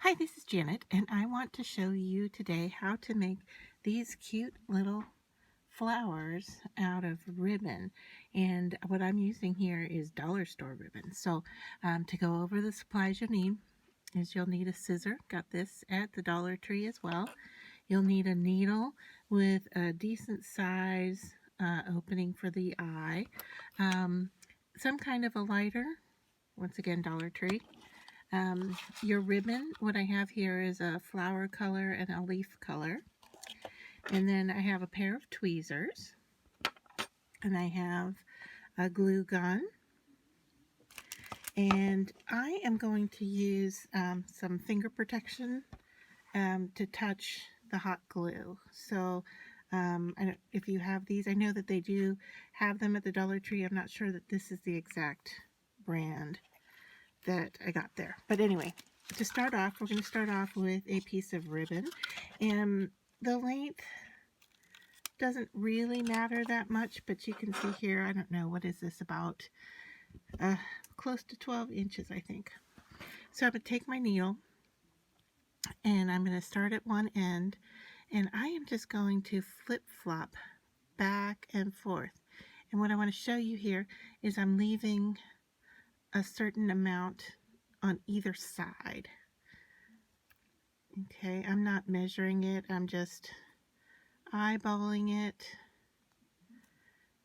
Hi, this is Janet, and I want to show you today how to make these cute little flowers out of ribbon. And what I'm using here is dollar store ribbon. So to go over the supplies you'll need is you'll need a scissor. Got this at the Dollar Tree as well. You'll need a needle with a decent size opening for the eye. Some kind of a lighter. Once again, Dollar Tree. Your ribbon, what I have here is a flower color and a leaf color. And then I have a pair of tweezers. And I have a glue gun. And I am going to use some finger protection to touch the hot glue. So if you have these, I know that they do have them at the Dollar Tree. I'm not sure that this is the exact brand that I got there. But anyway, to start off, we're going to start off with a piece of ribbon. And the length doesn't really matter that much, but you can see here, I don't know, what is this, about close to 12 inches, I think. So I'm going to take my needle, and I'm going to start at one end, and I am just going to flip-flop back and forth. And what I want to show you here is I'm leaving a certain amount on either side. Okay, I'm not measuring it, I'm just eyeballing it.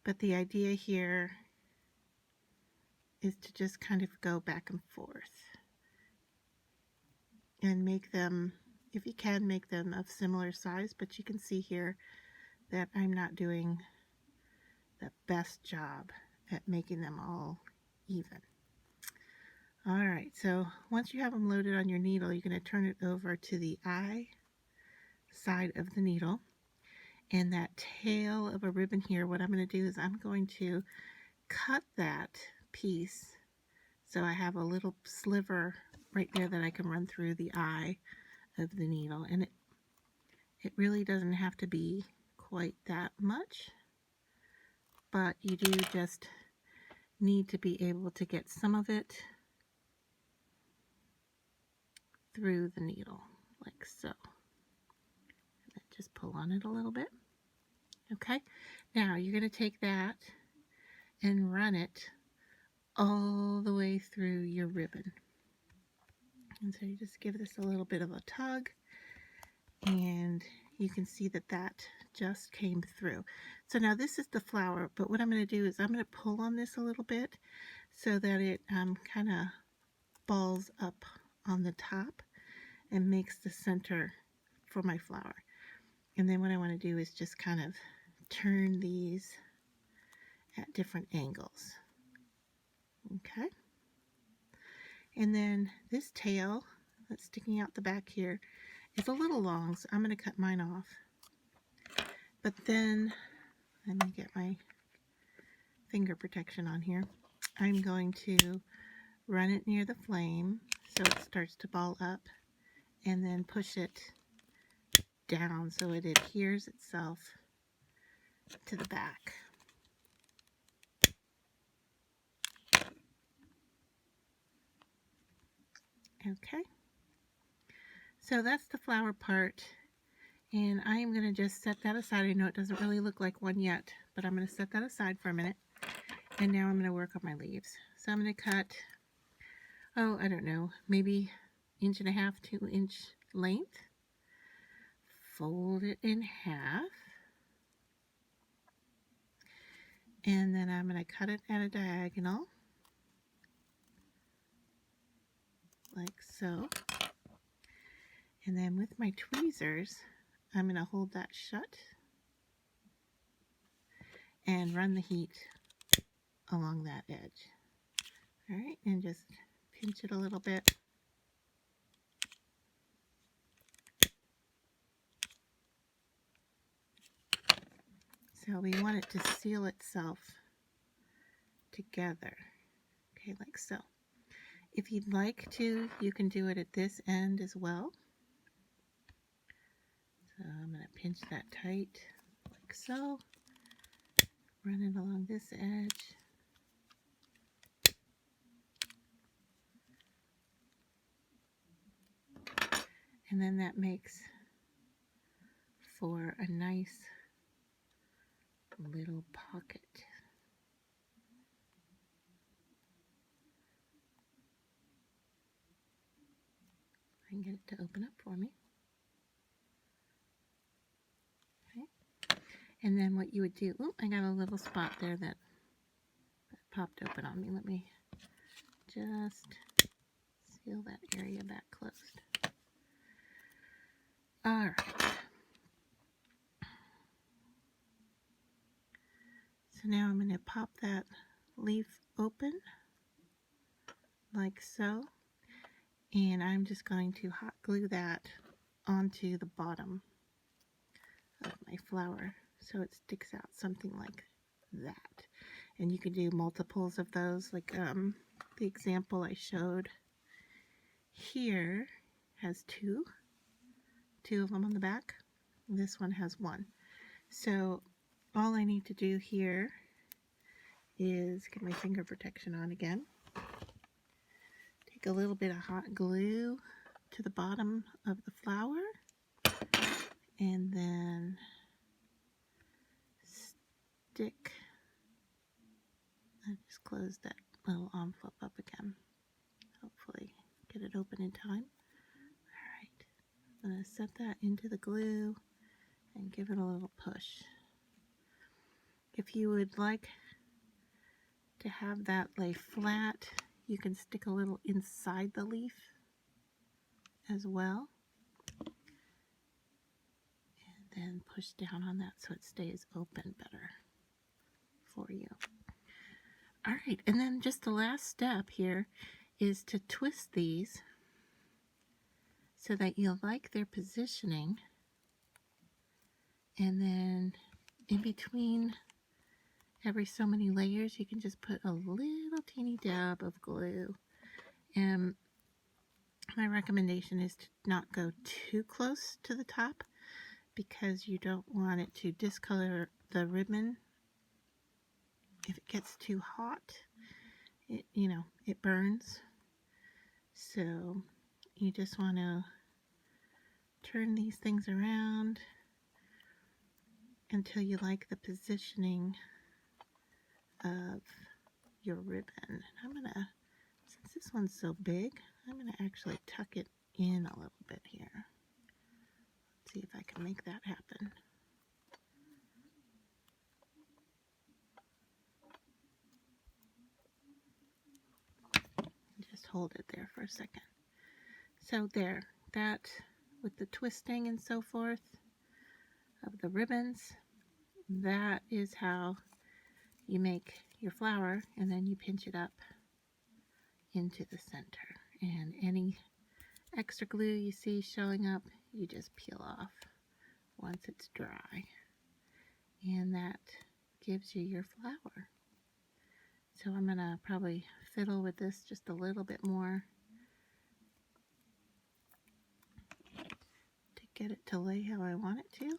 But the idea here is to just kind of go back and forth and make them, if you can, make them of similar size. But you can see here that I'm not doing the best job at making them all even. Alright, so once you have them loaded on your needle, you're going to turn it over to the eye side of the needle. And that tail of a ribbon here, what I'm going to do is I'm going to cut that piece so I have a little sliver right there that I can run through the eye of the needle. And it really doesn't have to be quite that much, but you do just need to be able to get some of it through the needle, like so. And just pull on it a little bit. Okay, now you're going to take that and run it all the way through your ribbon. And so you just give this a little bit of a tug, and you can see that that just came through. So now this is the flower, but what I'm going to do is I'm going to pull on this a little bit so that it kind of balls up on the top and makes the center for my flower. And then what I want to do is just kind of turn these at different angles. Okay. And then this tail that's sticking out the back here is a little long, so I'm going to cut mine off. But then, let me get my finger protection on here. I'm going to run it near the flame so it starts to ball up, and then push it down so it adheres itself to the back. Okay, so that's the flower part, and I am going to just set that aside. I know it doesn't really look like one yet, but I'm going to set that aside for a minute. And now I'm going to work on my leaves. So I'm going to cut, oh, I don't know, maybe 1.5 to 2 inch length. Fold it in half. And then I'm going to cut it at a diagonal, like so. And then with my tweezers, I'm going to hold that shut and run the heat along that edge. All right, and just pinch it a little bit. So we want it to seal itself together. Okay, like so. If you'd like to, you can do it at this end as well. So I'm going to pinch that tight, like so. Run it along this edge. And then that makes for a nice little pocket. I can get it to open up for me. Okay. And then what you would do, oh, I got a little spot there that popped open on me. Let me just seal that area back closed. All right. So now I'm going to pop that leaf open like so. And I'm just going to hot glue that onto the bottom of my flower so it sticks out something like that. And you can do multiples of those, like the example I showed here has two of them on the back. This one has one. So all I need to do here is get my finger protection on again. Take a little bit of hot glue to the bottom of the flower, and then stick, I just closed that little envelope up again. Hopefully get it open in time. Alright, I'm going to set that into the glue and give it a little push. If you would like to have that lay flat, you can stick a little inside the leaf as well. And then push down on that so it stays open better for you. Alright, and then just the last step here is to twist these so that you'll like their positioning. And then in between every so many layers, you can just put a little teeny dab of glue. And my recommendation is to not go too close to the top because you don't want it to discolor the ribbon. If it gets too hot, it burns. So you just want to turn these things around until you like the positioning of your ribbon. I'm gonna, since this one's so big, I'm gonna actually tuck it in a little bit here. Let's see if I can make that happen. Just hold it there for a second. So there, that with the twisting and so forth of the ribbons, that is how you make your flower, and then you pinch it up into the center. And any extra glue you see showing up, you just peel off once it's dry. And that gives you your flower. So I'm gonna probably fiddle with this just a little bit more to get it to lay how I want it to.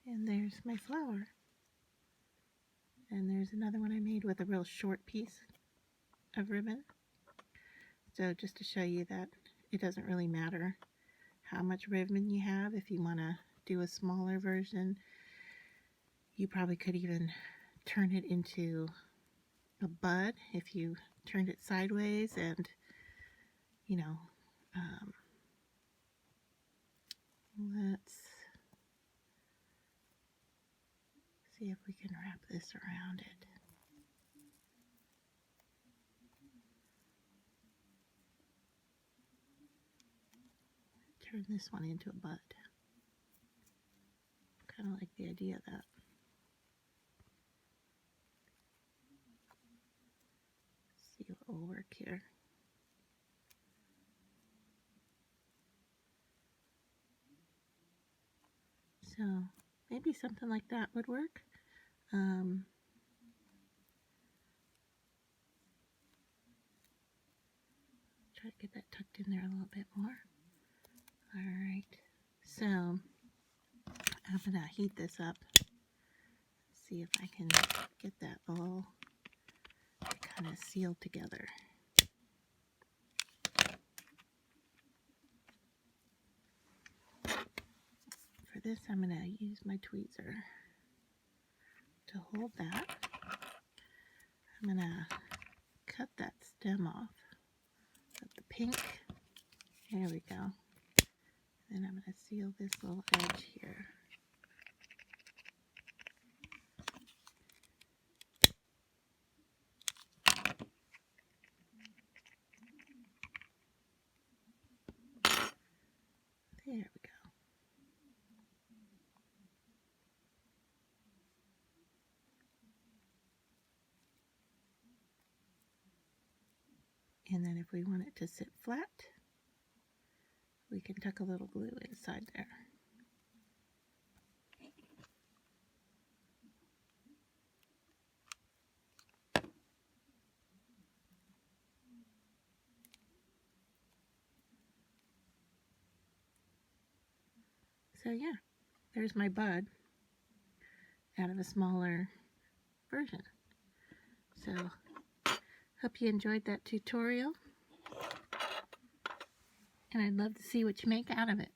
And there's my flower. And there's another one I made with a real short piece of ribbon. So just to show you that it doesn't really matter how much ribbon you have. If you want to do a smaller version, you probably could even turn it into a bud if you turned it sideways and, let's see if we can wrap this around it. Turn this one into a bud. Kind of like the idea of that. See what will work here. So maybe something like that would work. Try to get that tucked in there a little bit more. Alright, so I'm going to heat this up. See if I can get that all kind of sealed together. for this, I'm going to use my tweezer to hold that. I'm going to cut that stem off of the pink. There we go. Then I'm going to seal this little edge here. There we go. And then if we want it to sit flat, we can tuck a little glue inside there. So yeah, there's my bud out of a smaller version. So hope you enjoyed that tutorial, and I'd love to see what you make out of it.